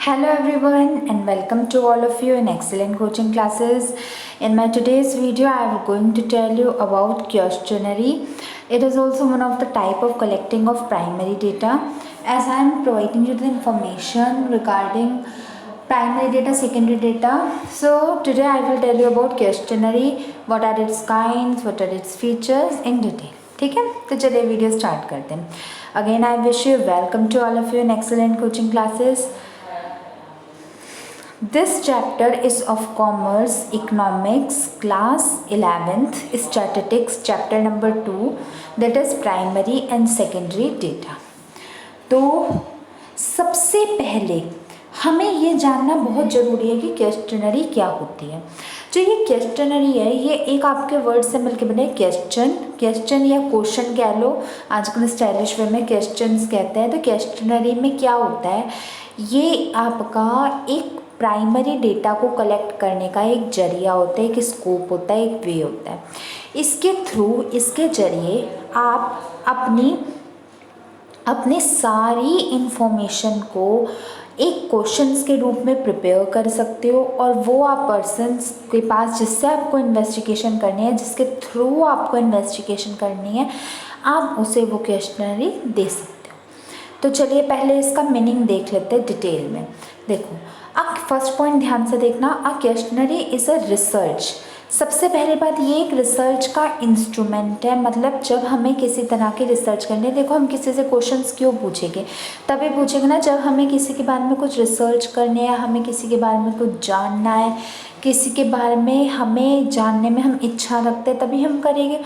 Hello everyone and welcome to all of you in excellent coaching classes. In my today's video I am going to tell you about questionnaire. It is also one of the type of collecting of primary data, as I am providing you the information regarding primary data, secondary data. So today I will tell you about questionnaire, what are its kinds, what are its features in detail. ठीक है, तो चलिए video start करते हैं. Again I wish you welcome to all of you in excellent coaching classes. This chapter is of Commerce Economics class 11th Statistics chapter number 2, that is primary and secondary data. तो सबसे पहले हमें ये जानना बहुत ज़रूरी है कि क्वेश्चनरी क्या होती है. जो ये क्वेश्चनरी है ये एक आपके वर्ड से मिलकर बने क्वेश्चन या क्वेश्चन कह लो, आजकल स्टाइलिश वे में क्वेश्चंस कहते हैं. तो क्वेश्चनरी में क्या होता है, ये आपका एक प्राइमरी डेटा को कलेक्ट करने का एक जरिया होता है, एक स्कोप होता है, एक वे होता है. इसके थ्रू, इसके जरिए आप अपने सारी इंफॉर्मेशन को एक क्वेश्चंस के रूप में प्रिपेयर कर सकते हो, और वो आप पर्सन्स के पास जिससे आपको इन्वेस्टिगेशन करनी है, जिसके थ्रू आपको इन्वेस्टिगेशन करनी है, आप उसे वो क्वेश्चनरी दे सकते हो. तो चलिए पहले इसका मीनिंग देख लेते हैं डिटेल में. देखो, अब फर्स्ट पॉइंट ध्यान से देखना, अ क्वेश्चनरी इज़ अ रिसर्च. सबसे पहली बात, ये एक रिसर्च का इंस्ट्रूमेंट है. मतलब जब हमें किसी तरह की रिसर्च करनी है, देखो हम किसी से क्वेश्चंस क्यों पूछेंगे, तभी पूछेंगे ना जब हमें किसी के बारे में कुछ रिसर्च करनी है, हमें किसी के बारे में कुछ जानना है, किसी के बारे में हमें जानने में हम इच्छा रखते हैं, तभी हम करेंगे.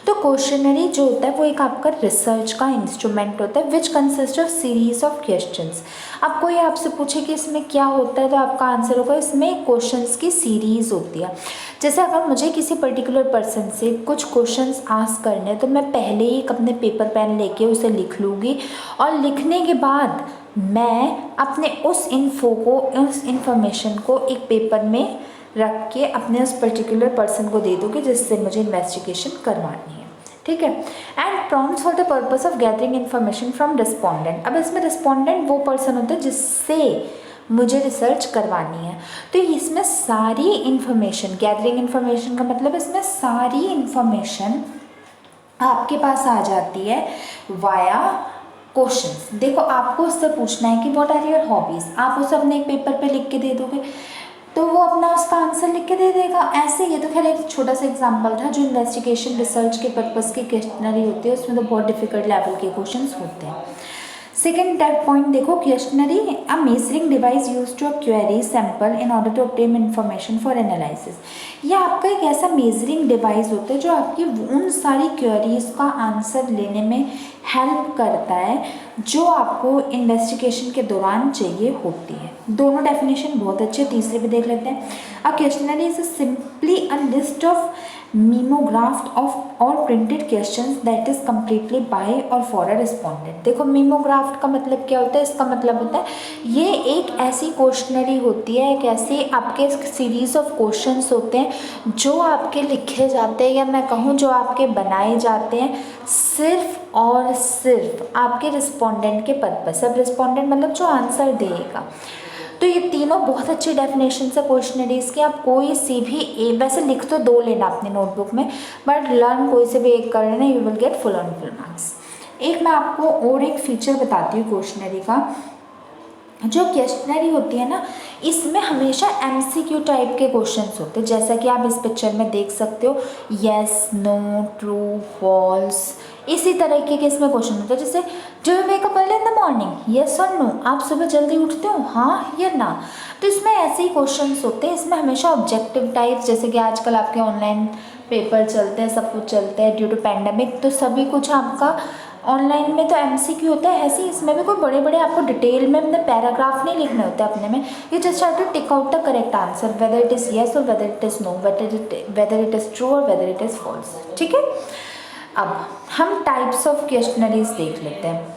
तो क्वेश्चनरी जो होता है वो एक आपका रिसर्च का इंस्ट्रूमेंट होता है, which consist of series of questions. अब कोई आपसे पूछे कि इसमें क्या होता है, तो आपका आंसर होगा इसमें क्वेश्चंस की सीरीज होती है. जैसे अगर मुझे किसी पर्टिकुलर पर्सन से कुछ क्वेश्चंस आस्क करने हैं, तो मैं पहले ही अपने पेपर पेन लेके उसे लिख लूँगी, और लिखने के बाद मैं अपने उस इंफॉर्मेशन को एक पेपर में रख के अपने उस पर्टिकुलर पर्सन को दे दूँगी जिससे मुझे इन्वेस्टिगेशन करवानी है. ठीक है. And prompts for the purpose of gathering information from respondent. अब इसमें रिस्पोंडेंट वो पर्सन होता है जिससे मुझे रिसर्च करवानी है. तो इसमें सारी इन्फॉर्मेशन, गैदरिंग इन्फॉर्मेशन का मतलब इसमें सारी इन्फॉर्मेशन आपके पास आ जाती है वाया क्वेश्चंस. देखो, आपको उससे पूछना है कि व्हाट आर योर हॉबीज़, आप उसे अपने एक पेपर पे लिख के दे दोगे तो वो अपना उसका आंसर लिख के दे देगा. ऐसे ये तो खैर एक छोटा सा एग्जांपल था. जो इन्वेस्टिगेशन रिसर्च के पर्पस की क्वेश्चनरी होती है उसमें तो बहुत डिफिकल्ट लेवल के क्वेश्चंस होते हैं. सेकेंड टाइप पॉइंट देखो, questionnaire a measuring device use to query sample in order to obtain information for analysis. यह आपका एक ऐसा मेजरिंग डिवाइस होता है जो आपकी उन सारी क्वेरीज का आंसर लेने में हेल्प करता है जो आपको इन्वेस्टिगेशन के दौरान चाहिए होती है. दोनों डेफिनेशन बहुत अच्छे. तीसरे भी देख लेते हैं. A questionnaire is simply a list of mimeographed of all printed questions that is completely by or for a respondent. देखो, मेमोग्राफ्ड का मतलब क्या होता है, इसका मतलब होता है ये एक ऐसी क्वेश्चनरी होती है, एक ऐसी आपके सीरीज ऑफ क्वेश्चंस होते हैं जो आपके लिखे जाते हैं, या मैं कहूँ जो आपके बनाए जाते हैं सिर्फ और सिर्फ आपके रिस्पोंडेंट के पर्पस. अब रिस्पोंडेंट मतलब जो आंसर देगा. तो ये तीनों बहुत अच्छी डेफिनेशन है क्वेश्चनरीज की. आप कोई सी भी वैसे लिख तो दो लेना अपनी नोटबुक में, बट लर्न कोई से भी एक कर लेना, you will get full on full marks. एक मैं आपको और एक फीचर बताती हूँ क्वेश्चनरी का. जो क्वेश्चनरी होती है ना, इसमें हमेशा एमसीक्यू टाइप के क्वेश्चंस होते हैं, जैसा कि आप इस पिक्चर में देख सकते हो. येस, नो, ट्रू, फॉल्स, इसी तरीके के इसमें क्वेश्चन होते हैं. जैसे जो wake up early in the morning, yes और नो, आप सुबह जल्दी उठते हो, हाँ या ना. तो इसमें ऐसे ही क्वेश्चंस होते हैं. इसमें हमेशा ऑब्जेक्टिव टाइप, जैसे कि आजकल आपके ऑनलाइन पेपर चलते हैं, सब कुछ चलता है ड्यू टू पैंडमिक, तो सभी कुछ आपका ऑनलाइन में तो एमसीक्यू होता है. ऐसे ही इसमें भी कोई बड़े बड़े आपको डिटेल में अपने पैराग्राफ नहीं लिखने होते अपने में. You just have to tick out the correct answer, whether it is yes or whether it is no, whether it is true or whether it is false. ठीक है. अब हम टाइप्स ऑफ क्वेश्चनरीज देख लेते हैं.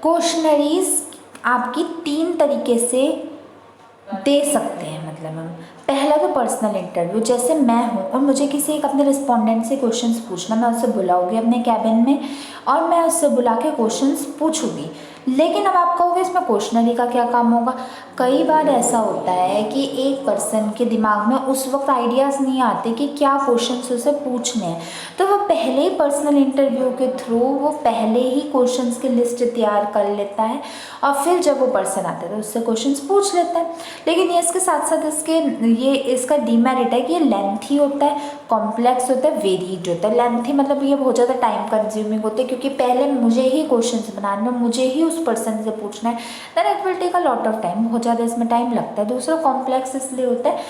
क्वेश्चनरीज आपकी 3 तरीके से दे सकते हैं. मतलब हम पहला तो पर्सनल इंटरव्यू, जैसे मैं हूँ और मुझे किसी एक अपने रिस्पोंडेंट से क्वेश्चंस पूछना, मैं उससे बुलाऊंगी अपने कैबिन में और मैं उससे बुला के क्वेश्चंस पूछूंगी. लेकिन अब आप कहोगे इसमें क्वेश्चनरी का क्या काम होगा। कई बार ऐसा होता है कि एक पर्सन के दिमाग में उस वक्त आइडियाज़ नहीं आते कि क्या क्वेश्चंस उसे पूछने हैं, तो वो पहले ही पर्सनल इंटरव्यू के थ्रू वो पहले ही क्वेश्चंस की लिस्ट तैयार कर लेता है और फिर जब वो पर्सन आता है तो उससे क्वेश्चंस पूछ लेता है। लेकिन ये इसके साथ साथ इसका डीमेरिट है कि ये लेंथी होता है, कॉम्प्लेक्स होता है, वेरीड होता है। लेंथी मतलब ये बहुत ज़्यादा टाइम कंज्यूमिंग होते हैं क्योंकि पहले मुझे ही क्वेश्चंस बनाने, मुझे ही उस पर्सन से पूछना है, then it will take a lot of time, बहुत ज़्यादा इसमें टाइम लगता है। दूसरा कॉम्प्लेक्स इसलिए होता है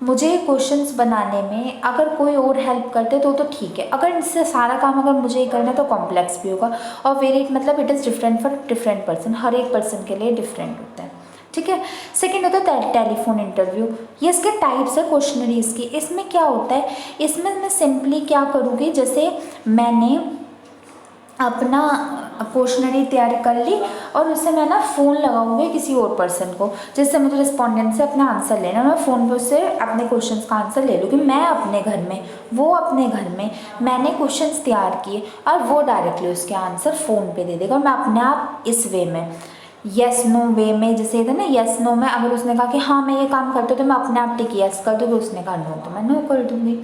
मुझे क्वेश्चंस बनाने में अगर कोई और हेल्प करते तो ठीक है, अगर इससे सारा काम अगर मुझे ही करना है तो कॉम्प्लेक्स भी होगा। और वेरीड मतलब it is different for different person, हर एक पर्सन के लिए डिफरेंट होता है, ठीक है। सेकेंड होता है टेलीफोन इंटरव्यू। ये इसके टाइप्स है क्वेश्चनरीज की। इसमें क्या होता है, इसमें मैं सिंपली क्या करूँगी, जैसे मैंने अपना क्वेश्चनरी तैयार कर ली और उससे मैं ना फ़ोन लगाऊंगी किसी और पर्सन को, जिससे मुझे रिस्पोंडेंट से अपना आंसर लेना, मैं फ़ोन पर उससे अपने क्वेश्चंस का आंसर ले लूँगी। मैं अपने घर में, वो अपने घर में, मैंने क्वेश्चंस तैयार किए और वो डायरेक्टली उसके आंसर फ़ोन पे दे देगा। मैं अपने आप इस वे में येस नो वे में, जैसे था ना येस नो में, अगर उसने कहा कि हाँ मैं ये काम करती हूँ तो मैं अपने आप टिक येस कर दूँगी, उसने कहा नो तो मैं नो कर दूँगी।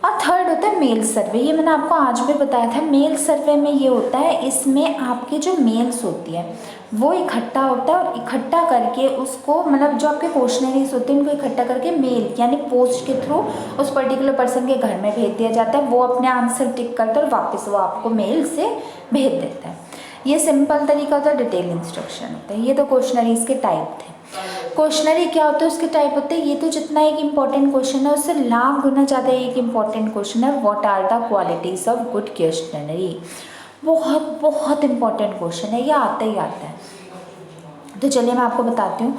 और थर्ड होता है मेल सर्वे। ये मैंने आपको आज भी बताया था। मेल सर्वे में ये होता है, इसमें आपकी जो मेल्स होती है वो इकट्ठा होता है और इकट्ठा करके उसको, मतलब जो आपके क्वेश्चनरीज होते हैं उनको इकट्ठा करके मेल यानी पोस्ट के थ्रू उस पर्टिकुलर पर्सन के घर में भेज दिया जाता है। वो अपने आंसर टिक करता है और वापस वो आपको मेल से भेज देता है। ये सिंपल तरीका होता है, डिटेल इंस्ट्रक्शन होता है। ये तो क्वेश्चनरीज के टाइप थे। क्वेश्चनरी क्या होता है, उसके टाइप होते हैं। ये तो जितना एक इंपॉर्टेंट क्वेश्चन है उससे लाख गुना ज़्यादा एक इंपॉर्टेंट क्वेश्चन है, what are the qualities of good questionnaire. बहुत बहुत इंपॉर्टेंट क्वेश्चन है, ये आता ही आता है। तो चलिए मैं आपको बताती हूँ।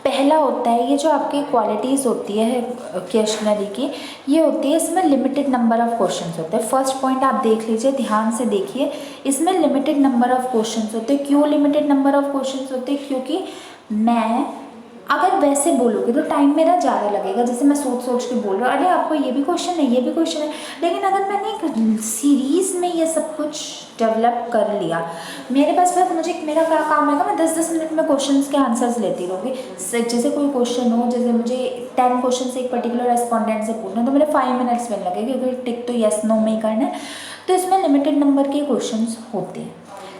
पहला होता है, ये जो आपकी क्वालिटीज़ होती है क्वेश्चनरी की, ये होती है इसमें लिमिटेड नंबर ऑफ क्वेश्चंस होते हैं। फर्स्ट पॉइंट आप देख लीजिए, ध्यान से देखिए, इसमें लिमिटेड नंबर ऑफ क्वेश्चंस होते हैं। क्यों लिमिटेड नंबर ऑफ क्वेश्चंस होते हैं? क्योंकि मैं अगर वैसे बोलोगे तो टाइम मेरा ज़्यादा लगेगा, जैसे मैं सोच सोच के बोल रहा हूँ, अरे आपको ये भी क्वेश्चन है, ये भी क्वेश्चन है। लेकिन अगर मैंने एक सीरीज़ में ये सब कुछ डेवलप कर लिया, मेरे पास बस मेरा क्या काम है, मैं 10-10 मिनट में क्वेश्चंस के आंसर्स लेती रहूँगी। जैसे कोई क्वेश्चन हो, जैसे मुझे 10 क्वेश्चन एक पर्टिकुलर रेस्पॉन्डेंट से पूछना, तो मेरे 5 मिनट्स में लगेगा क्योंकि टिक तो येस नो में ही करना है। तो इसमें लिमिटेड नंबर के क्वेश्चन होते हैं।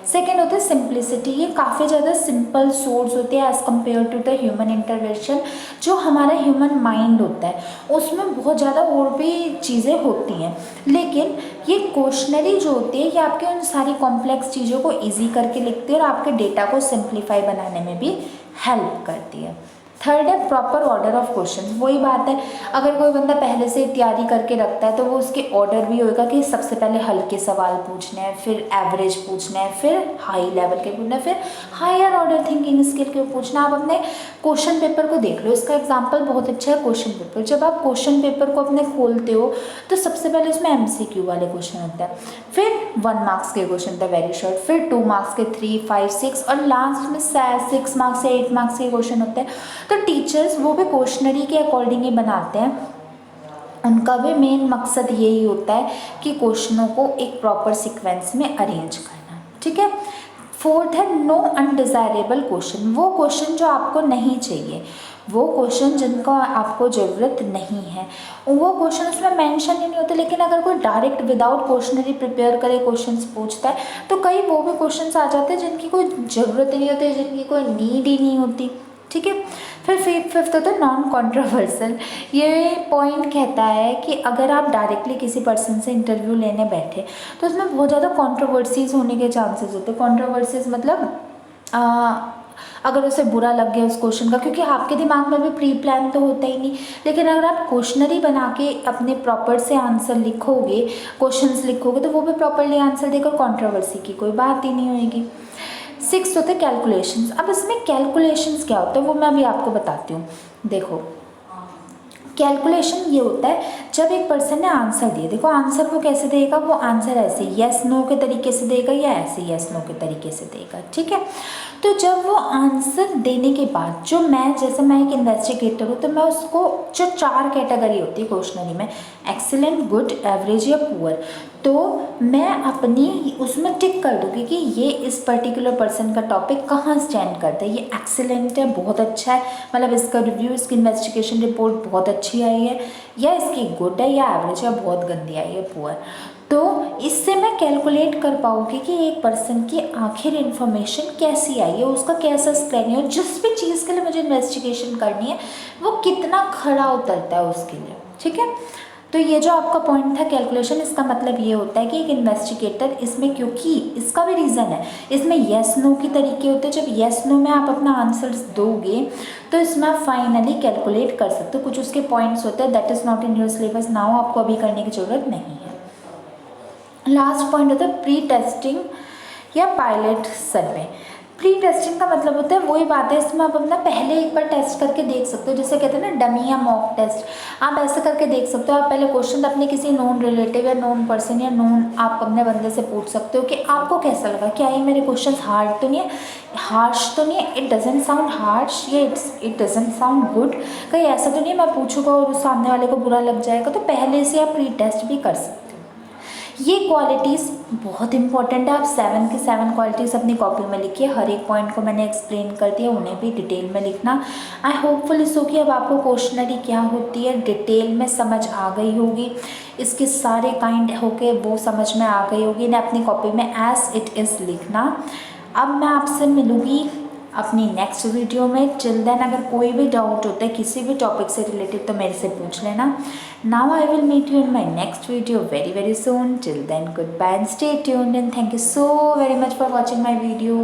सेकेंड होता है सिंप्लिसिटी। ये काफ़ी ज़्यादा सिंपल सोर्स होते हैं as compare to the human intervention. जो हमारा ह्यूमन माइंड होता है उसमें बहुत ज़्यादा और भी चीज़ें होती हैं, लेकिन ये क्वेश्चनरी जो होती है ये आपके उन सारी कॉम्प्लेक्स चीज़ों को ईजी करके लिखती है और आपके डेटा को सिंप्लीफाई बनाने में भी हेल्प करती है। थर्ड है प्रॉपर ऑर्डर ऑफ क्वेश्चंस। वही बात है, अगर कोई बंदा पहले से तैयारी करके रखता है तो वो उसके ऑर्डर भी होगा कि सबसे पहले हल्के सवाल पूछने हैं, फिर एवरेज पूछने हैं, फिर हाई लेवल के पूछना है, फिर हायर ऑर्डर थिंकिंग स्किल के पूछना। आप अपने क्वेश्चन पेपर को देख लो, इसका एग्जाम्पल बहुत अच्छा है क्वेश्चन पेपर। जब आप क्वेश्चन पेपर को अपने खोलते हो तो सबसे पहले उसमें MCQ वाले क्वेश्चन होते हैं, फिर 1 मार्क्स के क्वेश्चन होता है वेरी शॉर्ट, फिर 2 मार्क्स के, 3, 5, 6 और लास्ट में 6 मार्क्स या 8 मार्क्स के क्वेश्चन होते हैं। तो टीचर्स वो भी क्वेश्चनरी के अकॉर्डिंग ही बनाते हैं। उनका भी मेन मकसद यही होता है कि क्वेश्चनों को एक प्रॉपर सीक्वेंस में अरेंज करना, ठीक है। फोर्थ है नो अनडिज़ायरेबल क्वेश्चन। वो क्वेश्चन जो आपको नहीं चाहिए, वो क्वेश्चन जिनका आपको ज़रूरत नहीं है, वो क्वेश्चन उसमें मेंशन ही नहीं होते। लेकिन अगर कोई डायरेक्ट विदाउट क्वेश्चनरी प्रिपेयर करे क्वेश्चंस पूछता है तो कई वो भी क्वेश्चंस आ जाते हैं जिनकी कोई ज़रूरत नहीं होती, जिनकी कोई नीड ही नहीं होती, ठीक है। फिर फिफ्थ होता है नॉन कॉन्ट्रोवर्सल। ये पॉइंट कहता है कि अगर आप डायरेक्टली किसी पर्सन से इंटरव्यू लेने बैठे तो उसमें बहुत ज़्यादा कॉन्ट्रोवर्सीज होने के चांसेस होते हैं। कॉन्ट्रोवर्सीज मतलब अगर उसे बुरा लग गया उस क्वेश्चन का, क्योंकि आपके दिमाग में भी प्री प्लान तो होता ही नहीं। लेकिन अगर आप क्वेश्चनरी बना के अपने प्रॉपर से आंसर लिखोगे, क्वेश्चंस लिखोगे, तो वो भी प्रॉपरली आंसर देकर कॉन्ट्रोवर्सी की कोई बात ही नहीं होगी। 6 होते हैं कैलकुलेशंस। अब इसमें कैलकुलेशंस क्या होता है वो मैं अभी आपको बताती हूँ। देखो, कैलकुलेशन ये होता है जब एक पर्सन ने आंसर दिया, देखो आंसर वो कैसे देगा, वो आंसर ऐसे येस नो के तरीके से देगा या ऐसे येस नो के तरीके से देगा, ठीक है। तो जब वो आंसर देने के बाद जैसे मैं एक इन्वेस्टिगेटर हूँ तो मैं उसको, जो 4 कैटेगरी होती है क्वेश्चनरी में, एक्सीलेंट, गुड, एवरेज या पुअर, तो मैं अपनी उसमें टिक कर दूँगी कि ये इस पर्टिकुलर पर्सन का टॉपिक कहाँ स्टैंड करता है। ये एक्सीलेंट है, बहुत अच्छा है, मतलब इसका रिव्यू, इसकी इन्वेस्टिगेशन रिपोर्ट बहुत अच्छी आई है, या इसकी गुड है, या एवरेज है, बहुत गंदी आई है, पुअर। तो इससे मैं कैलकुलेट कर पाऊँगी कि एक पर्सन की आखिर इन्फॉर्मेशन कैसी आई है, उसका कैसा स्टैंड है, और जिस भी चीज़ के लिए मुझे इन्वेस्टिगेशन करनी है वो कितना खरा उतरता है उसके लिए। ठीक है, तो ये जो आपका पॉइंट था कैलकुलेशन, इसका मतलब ये होता है कि एक इन्वेस्टिगेटर इसमें, क्योंकि इसका भी रीज़न है, इसमें येस नो की तरीके होते हैं। जब येस नो में आप अपना आंसर्स दोगे तो इसमें आप फाइनली कैलकुलेट कर सकते हो। कुछ उसके पॉइंट्स होते हैं, that is not in your syllabus now, आपको अभी करने की ज़रूरत नहीं है। लास्ट पॉइंट होता है प्री टेस्टिंग या पायलट सर्वे। प्री टेस्टिंग का मतलब होता है वही बात है, इसमें आप अपना पहले एक बार टेस्ट करके देख सकते हो, जैसे कहते हैं ना डमी या मॉक टेस्ट, आप ऐसे करके देख सकते हो। आप पहले क्वेश्चन अपने किसी नोन रिलेटिव या नोन पर्सन या नोन आप अपने बंदे से पूछ सकते हो कि आपको कैसा लगा, क्या ये मेरे क्वेश्चन हार्ड तो नहीं है, हार्श तो नहीं है, इट डजेंट साउंड हार्श, ये इट डजेंट साउंड गुड, कहीं ऐसा तो नहीं है मैं पूछूंगा और उस सामने वाले को बुरा लग जाएगा। तो पहले से आप प्री टेस्ट भी कर सकते हो। ये क्वालिटीज़ बहुत इंपॉर्टेंट है। आप 7 की 7 क्वालिटीज़ अपनी कॉपी में लिखिए, हर एक पॉइंट को मैंने एक्सप्लेन कर दिया, उन्हें भी डिटेल में लिखना। आई होपफुली सो कि अब आपको क्वेश्चनरी क्या होती है डिटेल में समझ आ गई होगी, इसके सारे काइंड होके वो समझ में आ गई होगी। इन्हें अपनी कॉपी में एज इट इज़ लिखना। अब मैं आपसे मिलूँगी अपनी नेक्स्ट वीडियो में। टिल देन अगर कोई भी डाउट होता है किसी भी टॉपिक से रिलेटेड तो मेरे से पूछ लेना। Now I will meet you in my next video very soon. Till then good bye and stay tuned and thank you so very much for watching my video.